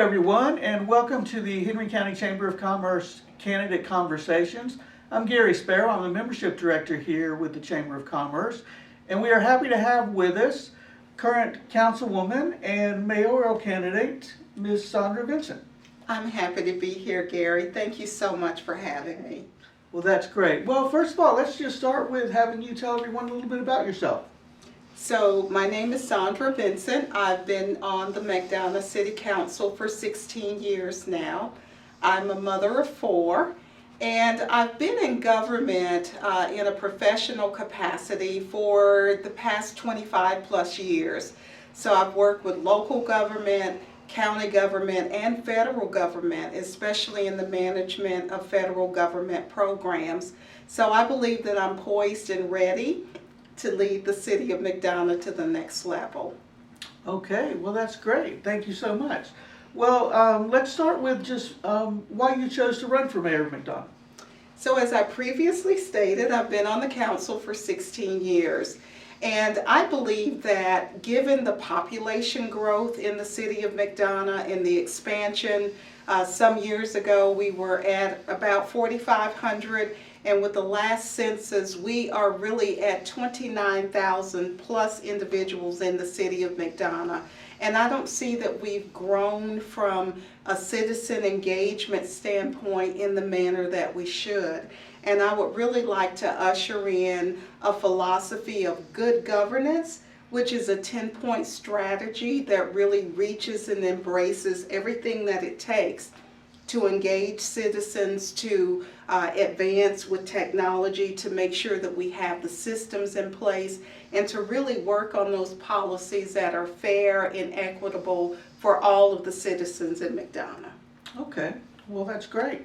everyone, and welcome to the Henry County Chamber of Commerce Candidate Conversations. I'm Gary Sparrow. I'm the Membership Director here with the Chamber of Commerce, and we are happy to have with us current Councilwoman and mayoral candidate, Ms. Sandra Vincent. I'm happy to be here, Gary. Thank you so much for having me. Well, that's great. Well, first of all, let's just start with having you tell everyone a little bit about yourself. So, my name is Sandra Vincent. I've been on the McDonough City Council for 16 years now. I'm a mother of 4, and I've been in government in a professional capacity for the past 25 plus years. So I've worked with local government, county government, and federal government, especially in the management of federal government programs. So I believe that I'm poised and ready to lead the city of McDonough to the next level. Okay, well that's great. Thank you so much. Well, let's start with just why you chose to run for mayor of McDonough. So as I previously stated, I've been on the council for 16 years. And I believe that given the population growth in the city of McDonough and the expansion, some years ago we were at about 4,500, and with the last census we are really at 29,000 plus individuals in the city of McDonough. And I don't see that we've grown from a citizen engagement standpoint in the manner that we should. And I would really like to usher in a philosophy of good governance, which is a 10-point strategy that really reaches and embraces everything that it takes to engage citizens, to advance with technology, to make sure that we have the systems in place, and to really work on those policies that are fair and equitable for all of the citizens in McDonough. Okay, well that's great.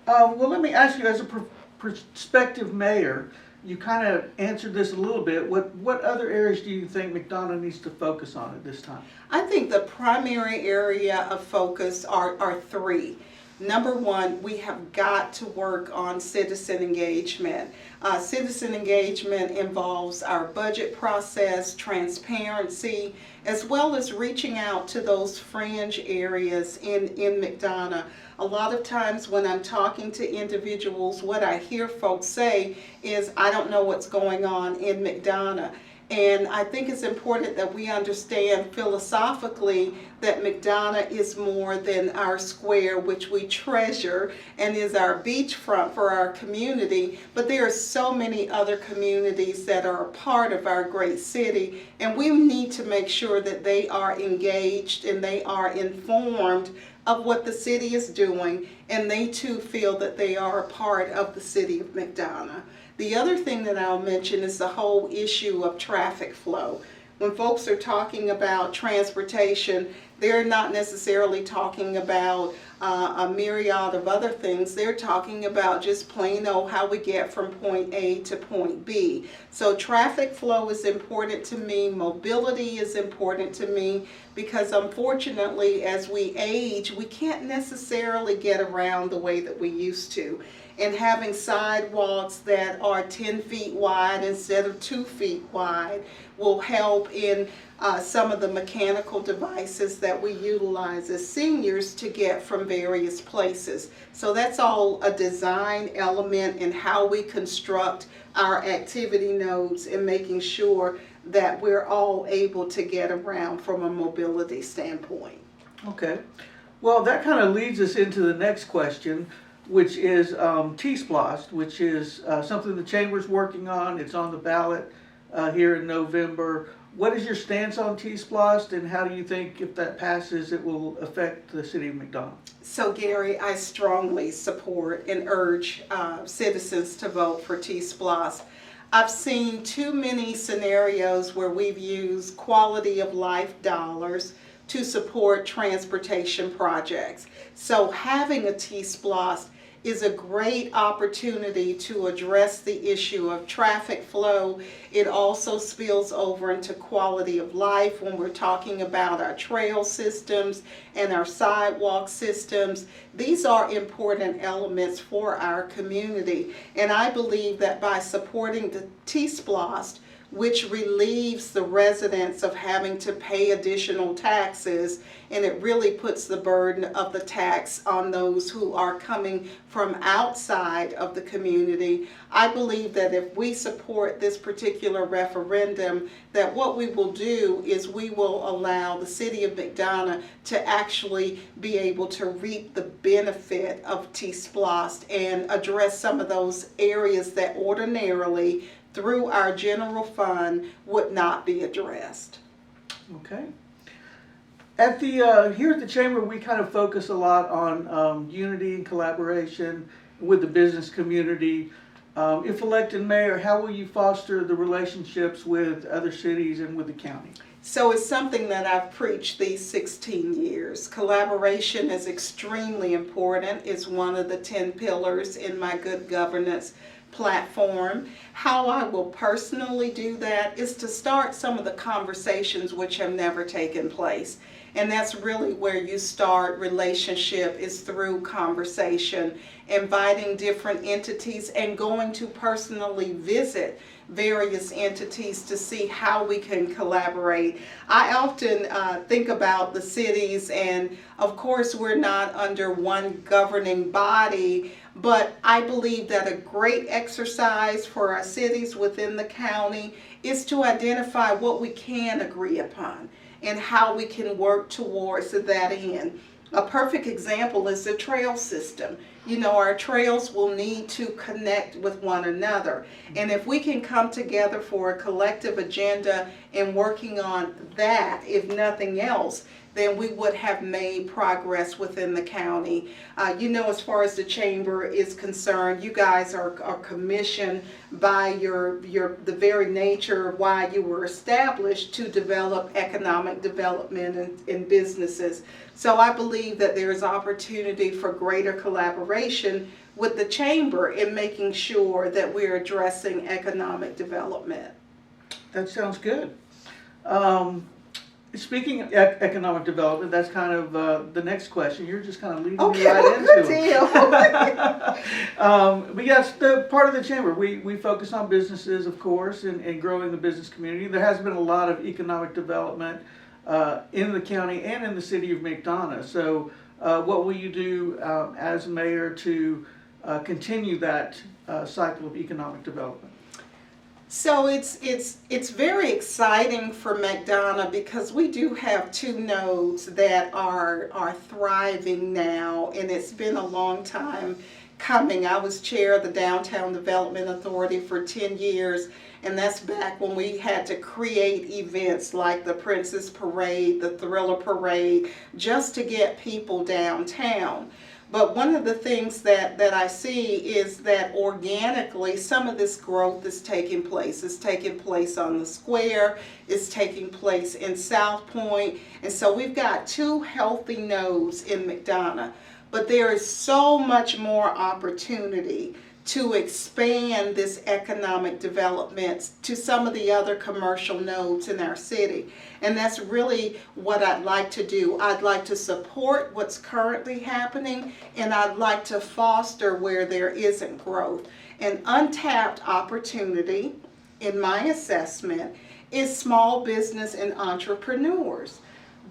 Well, let me ask you, as a prospective mayor, you kind of answered this a little bit. What other areas do you think McDonough needs to focus on at this time? I think the primary area of focus are 3. Number 1, we have got to work on citizen engagement. Citizen engagement involves our budget process, transparency, as well as reaching out to those fringe areas in McDonough. A lot of times when I'm talking to individuals, what I hear folks say is, I don't know what's going on in McDonough. And I think it's important that we understand philosophically that McDonough is more than our square, which we treasure, and is our beachfront for our community. But there are so many other communities that are a part of our great city, and we need to make sure that they are engaged and they are informed of what the city is doing, and they too feel that they are a part of the city of McDonough. The other thing that I'll mention is the whole issue of traffic flow. When folks are talking about transportation, they're not necessarily talking about a myriad of other things. They're talking about just plain old how we get from point A to point B. So traffic flow is important to me, mobility is important to me, because unfortunately as we age, we can't necessarily get around the way that we used to. And having sidewalks that are 10 feet wide instead of 2 feet wide will help in some of the mechanical devices that we utilize as seniors to get from various places. So that's all a design element in how we construct our activity nodes and making sure that we're all able to get around from a mobility standpoint. Okay, well that kind of leads us into the next question, which is TSPLOS, which is something the Chamber's working on. It's on the ballot here in November. What is your stance on TSPLOS, and how do you think if that passes it will affect the city of McDonough? So Gary, I strongly support and urge citizens to vote for TSPLOS. I've seen too many scenarios where we've used quality of life dollars to support transportation projects. So having a TSPLOS is a great opportunity to address the issue of traffic flow. It also spills over into quality of life when we're talking about our trail systems and our sidewalk systems. These are important elements for our community, and I believe that by supporting the TSPLOS, which relieves the residents of having to pay additional taxes, and it really puts the burden of the tax on those who are coming from outside of the community. I believe that if we support this particular referendum, that what we will do is we will allow the city of McDonough to actually be able to reap the benefit of TSPLOS and address some of those areas that ordinarily through our general fund would not be addressed. Okay. At the here at the chamber, we kind of focus a lot on unity and collaboration with the business community. If elected mayor, how will you foster the relationships with other cities and with the county? So it's something that I've preached these 16 years. Collaboration is extremely important. It's one of the 10 pillars in my good governance platform. How I will personally do that is to start some of the conversations which have never taken place. And that's really where you start relationship, is through conversation, inviting different entities and going to personally visit various entities to see how we can collaborate. I often think about the cities, and of course we're not under one governing body, but I believe that a great exercise for our cities within the county is to identify what we can agree upon and how we can work towards that end. A perfect example is the trail system. You know, our trails will need to connect with one another. And if we can come together for a collective agenda and working on that, if nothing else, then we would have made progress within the county. You know, as far as the chamber is concerned, you guys are commissioned by the very nature of why you were established to develop economic development in businesses. So I believe that there is opportunity for greater collaboration with the chamber in making sure that we're addressing economic development. That sounds good. Speaking of economic development, that's kind of the next question. You're just kind of leading me right into it. But yes, the part of the chamber, we focus on businesses, of course, and growing the business community. There has been a lot of economic development in the county and in the city of McDonough. So what will you do as mayor to continue that cycle of economic development? So it's very exciting for McDonough because we do have 2 nodes that are thriving now, and it's been a long time coming. I was chair of the Downtown Development Authority for 10 years, and that's back when we had to create events like the Princess Parade, the Thriller Parade, just to get people downtown. But one of the things that I see is that organically some of this growth is taking place. It's taking place on the square, it's taking place in South Point, and so we've got 2 healthy nodes in McDonough. But there is so much more opportunity to expand this economic development to some of the other commercial nodes in our city. And that's really what I'd like to do. I'd like to support what's currently happening, and I'd like to foster where there isn't growth. An untapped opportunity, in my assessment, is small business and entrepreneurs.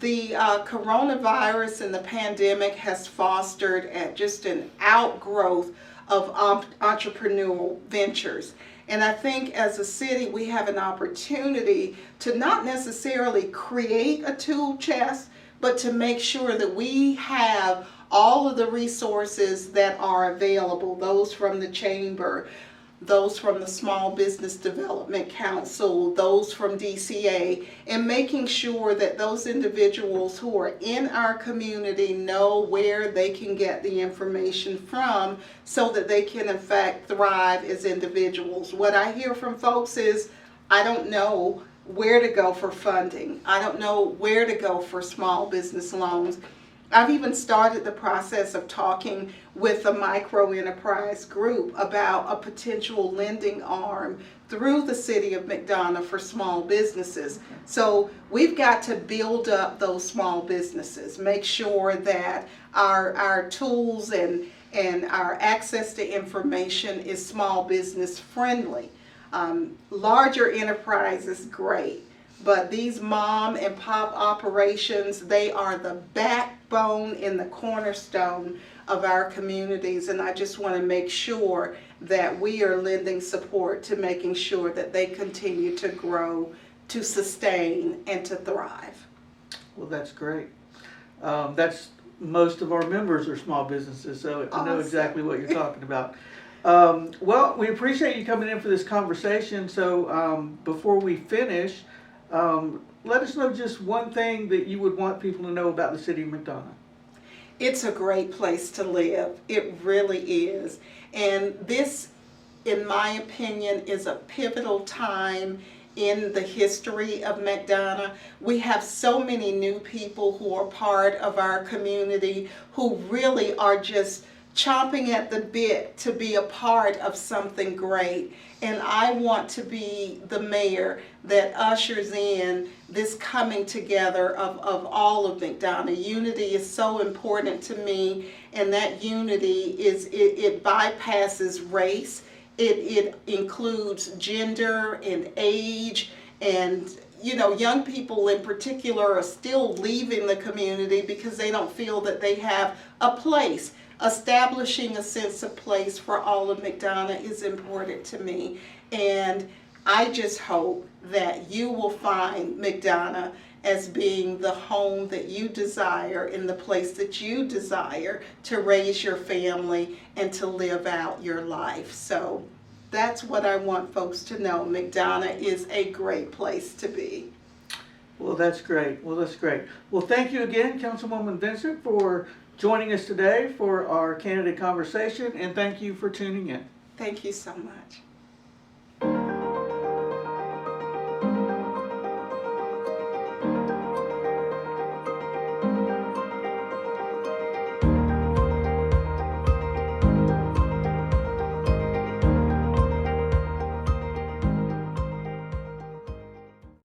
The coronavirus and the pandemic has fostered just an outgrowth of entrepreneurial ventures. And I think as a city we have an opportunity to not necessarily create a tool chest, but to make sure that we have all of the resources that are available, those from the chamber, those from the Small Business Development Council, those from DCA, and making sure that those individuals who are in our community know where they can get the information from so that they can in fact thrive as individuals. What I hear from folks is, I don't know where to go for funding. I don't know where to go for small business loans. I've even started the process of talking with a micro enterprise group about a potential lending arm through the city of McDonough for small businesses. So we've got to build up those small businesses, make sure that our tools and our access to information is small business friendly. Larger enterprises, great. But these mom and pop operations, they are the backbone and the cornerstone of our communities. And I just want to make sure that we are lending support to making sure that they continue to grow, to sustain, and to thrive. Well, that's great. That's most of our members are small businesses, so I know Awesome. exactly what you're talking about. Well, we appreciate you coming in for this conversation. So before we finish, let us know just one thing that you would want people to know about the city of McDonough. It's a great place to live. It really is. And this, in my opinion, is a pivotal time in the history of McDonough. We have so many new people who are part of our community who really are just chomping at the bit to be a part of something great. And I want to be the mayor that ushers in this coming together of all of McDonough. Unity is so important to me, and that unity it bypasses race. It includes gender and age, and young people in particular are still leaving the community because they don't feel that they have a place. Establishing a sense of place for all of McDonough is important to me, and I just hope that you will find McDonough as being the home that you desire and the place that you desire to raise your family and to live out your life. So that's what I want folks to know. McDonough is a great place to be. Well, that's great. Well, that's great. Well, thank you again, Councilwoman Vincent, for joining us today for our candidate conversation, and thank you for tuning in. Thank you so much.